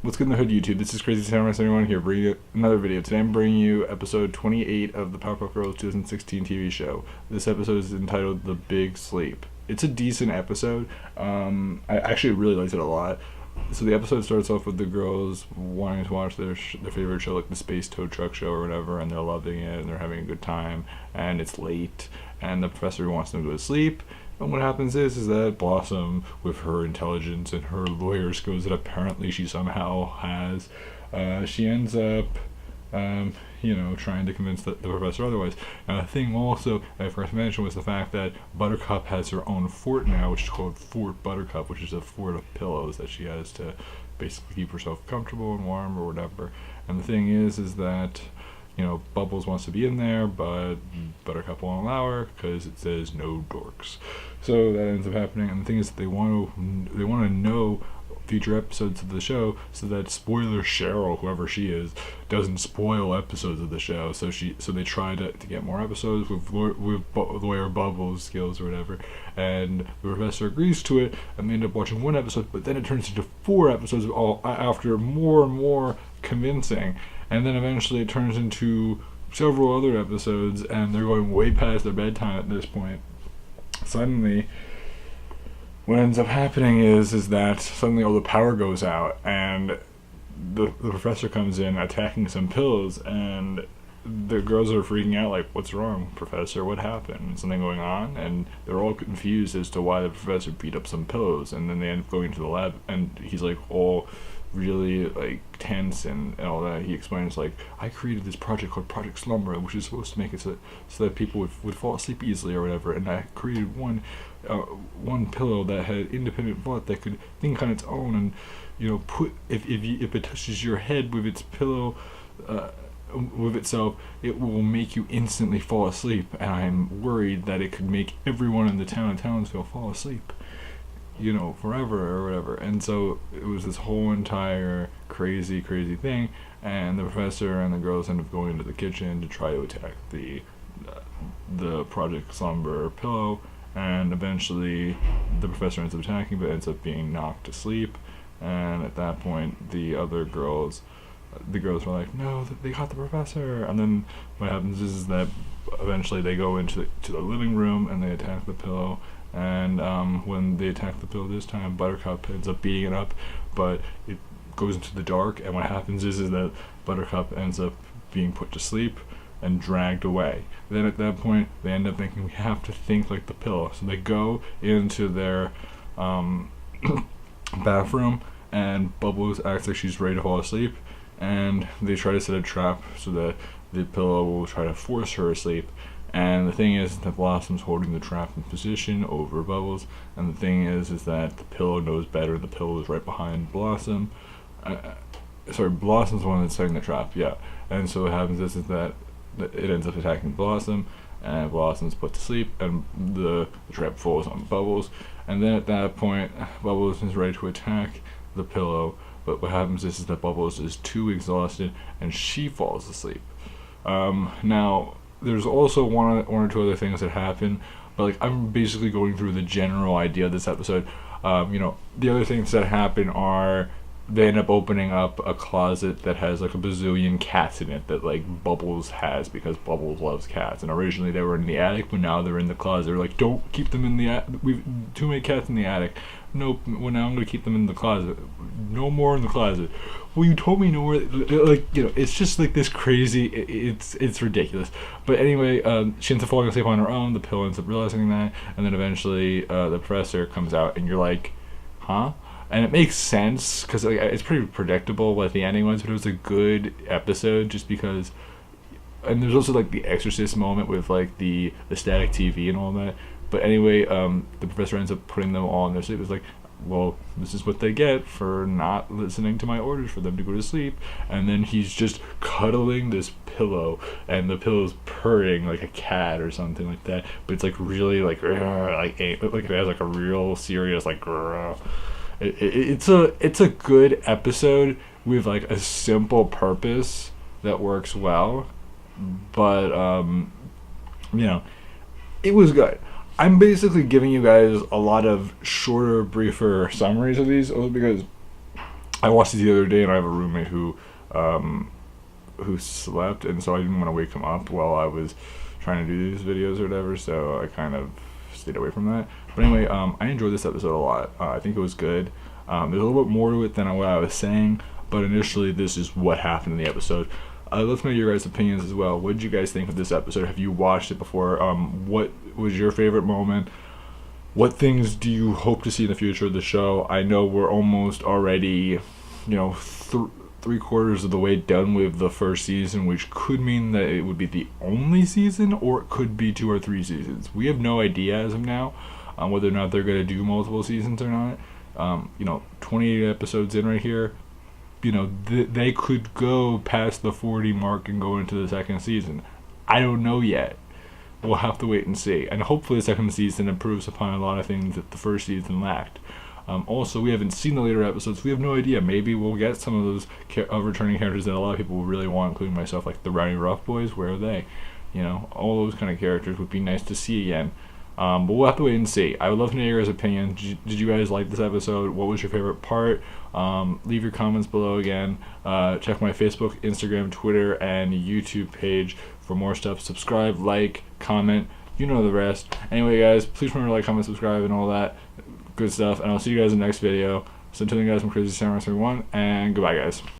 What's good in the hood, YouTube? This is Crazy Samurai 71 here, bringing you another video. Today I'm bringing you episode 28 of the Powerpuff Girls 2016 TV show. This episode is entitled The Big Sleep. It's a decent episode. I actually really liked it a lot. So the episode starts off with the girls wanting to watch their favorite show, like the Space Tow Truck show or whatever, and they're loving it, and they're having a good time, and it's late, and the professor wants them to go to sleep. And what happens is that Blossom, with her intelligence and her lawyer skills that apparently she somehow has, she ends up, trying to convince the professor otherwise. Now, the thing also I first mentioned was the fact that Buttercup has her own fort now, which is called Fort Buttercup, which is a fort of pillows that she has to basically keep herself comfortable and warm or whatever. And the thing is that Bubbles wants to be in there, but Buttercup won't allow her because it says no dorks. So that ends up happening, and the thing is that they want to know future episodes of the show so that spoiler Cheryl, whoever she is, doesn't spoil episodes of the show. So they try to get more episodes with lawyer Bubbles skills or whatever, and the professor agrees to it, and they end up watching one episode, but then it turns into 4 episodes all after more and more convincing. And then eventually it turns into several other episodes, and they're going way past their bedtime at this point. Suddenly, what ends up happening is that suddenly all the power goes out, and the professor comes in attacking some pills, and the girls are freaking out like, what's wrong, Professor? What happened? Something going on? And they're all confused as to why the professor beat up some pillows, and then they end up going to the lab, and he's like all really like tense and all that. He explains like, I created this project called Project Slumber, which is supposed to make it so that people would fall asleep easily or whatever, and I created one pillow that had independent thought that could think on its own, and put if it touches your head with its pillow with itself, it will make you instantly fall asleep, and I'm worried that it could make everyone in the town of Townsville fall asleep forever or whatever. And so it was this whole entire crazy thing, and the professor and the girls end up going into the kitchen to try to attack the Project Slumber pillow, and eventually the professor ends up attacking but ends up being knocked to sleep. And at that point the girls were like, no, they got the professor. And then what happens is that eventually they go into the living room and they attack the pillow. And when they attack the pillow this time, Buttercup ends up beating it up, but it goes into the dark, and what happens is that Buttercup ends up being put to sleep and dragged away. Then at that point, they end up thinking, we have to think like the pillow. So they go into their bathroom, and Bubbles acts like she's ready to fall asleep, and they try to set a trap so that the pillow will try to force her asleep. And the thing is that Blossom's holding the trap in position over Bubbles, and the thing is that the pillow knows better. The pillow is right behind Blossom. Blossom's the one that's setting the trap, yeah. And so what happens is that it ends up attacking Blossom, and Blossom's put to sleep, and the trap falls on Bubbles. And then at that point, Bubbles is ready to attack the pillow, but what happens is that Bubbles is too exhausted, and she falls asleep. Now, there's also one or two other things that happen, but I'm basically going through the general idea of this episode. The other things that happen are they end up opening up a closet that has like a bazillion cats in it that like Bubbles has, because Bubbles loves cats. And originally they were in the attic, but now they're in the closet. They're like, don't keep them in the attic. We've too many cats in the attic. Nope. Well, now I'm gonna keep them in the closet. No more in the closet. Well, you told me no more. It's just like this crazy. It's ridiculous. But anyway, she ends up falling asleep on her own. The pill ends up realizing that, and then eventually the professor comes out, and you're like, huh? And it makes sense because it's pretty predictable what the ending was, but it was a good episode just because. And there's also like the Exorcist moment with like the static TV and all that. But anyway, the professor ends up putting them all in their sleep. It's like, well, this is what they get for not listening to my orders for them to go to sleep. And then he's just cuddling this pillow, and the pillow's purring like a cat or something like that. But it's like really like it has like a real serious like. It's a good episode with like a simple purpose that works well, but it was good. I'm basically giving you guys a lot of shorter, briefer summaries of these, only because I watched it the other day, and I have a roommate who slept, and so I didn't want to wake him up while I was trying to do these videos or whatever, so I kind of stayed away from that. But anyway, I enjoyed this episode a lot. I think it was good. There's a little bit more to it than what I was saying, but initially this is what happened in the episode. Let's know your guys' opinions as well. What did you guys think of this episode? Have you watched it before? What was your favorite moment? What things do you hope to see in the future of the show? I know we're almost already, 3/4 of the way done with the first season, which could mean that it would be the only season, or it could be 2 or 3 seasons. We have no idea as of now whether or not they're going to do multiple seasons or not. 28 episodes in right here. They could go past the 40 mark and go into the second season. I don't know yet. We'll have to wait and see. And hopefully the second season improves upon a lot of things that the first season lacked. Also, we haven't seen the later episodes. We have no idea. Maybe we'll get some of those returning characters that a lot of people really want, including myself, like the Rowdy Rough Boys. Where are they? All those kind of characters would be nice to see again. But we'll have to wait and see. I would love to know your guys' opinion. Did you guys like this episode? What was your favorite part? Leave your comments below again. Check my Facebook, Instagram, Twitter, and YouTube page for more stuff. Subscribe, like, comment. You know the rest. Anyway, guys, please remember to like, comment, subscribe, and all that good stuff. And I'll see you guys in the next video. So until then, guys, I'm Crazy Samurai 1, and goodbye, guys.